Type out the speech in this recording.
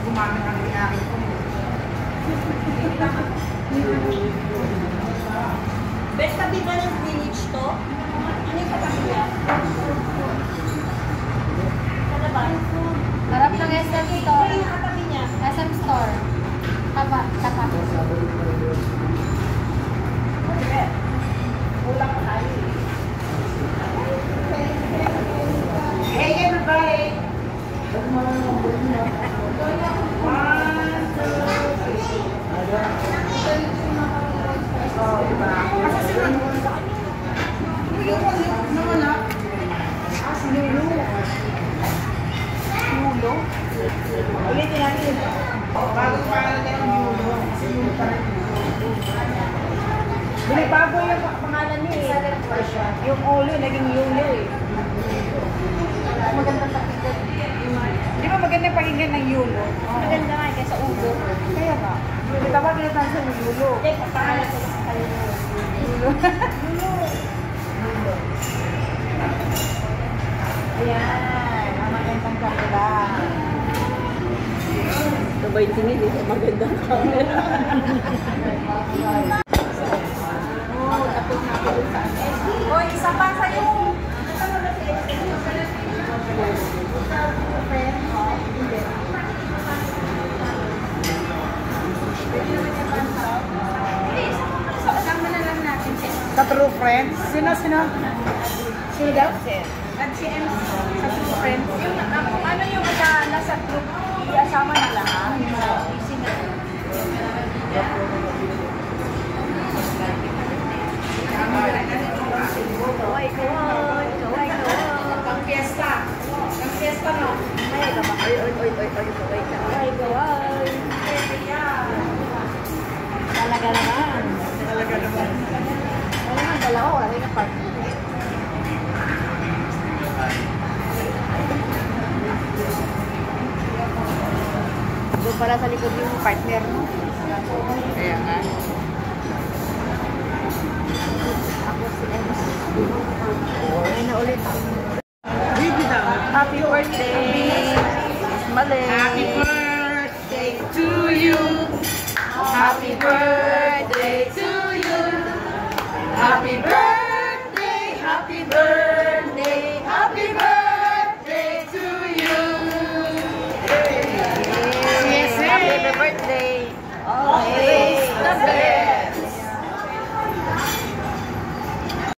Gumamit ang nangyari ko. Bet, tabi ba ng spinach to? Ano yung katabi niya? Ano ba? Harap ng SM Store. Ano yung katabi niya? SM Store. Tapa. Kulang pa tayo eh. Hey everybody! Ulitin natin. Bago para na yung yulo. Binibago yung pangalan niya eh. Yung ulo, naging yulo eh. Magandang pakinggan. Di ba maganda pakinggan ng yulo? Maganda nga kaysa ulo. Kaya ba? Kita ba pinatan sa yulo? Hindi, pangalan ko sa kanila. Yulo. Ayan. Ang magandang camera. Sabay tingin eh. Magandang camera. Hoy, isa pa sa'yo. Kasama na lang natin siya. Sa True Friends? Sino? Sino daw? At si M sa True Friends. Yung, ano yung nasa group, iasama na lahat? Kaway. Pang fiesta. Pang fiesta no? Kaway. Talaga naman. Wala nga dalawa, wala nga partner. Doon pala sa likod yung partner mo. Kaya nga. Ako si MC. Ay na ulit. Baby daw. Happy birthday! Mali! Happy birthday to you. Happy birthday to you. Happy birthday, happy birthday, happy birthday to you. Yes, happy birthday! Okay!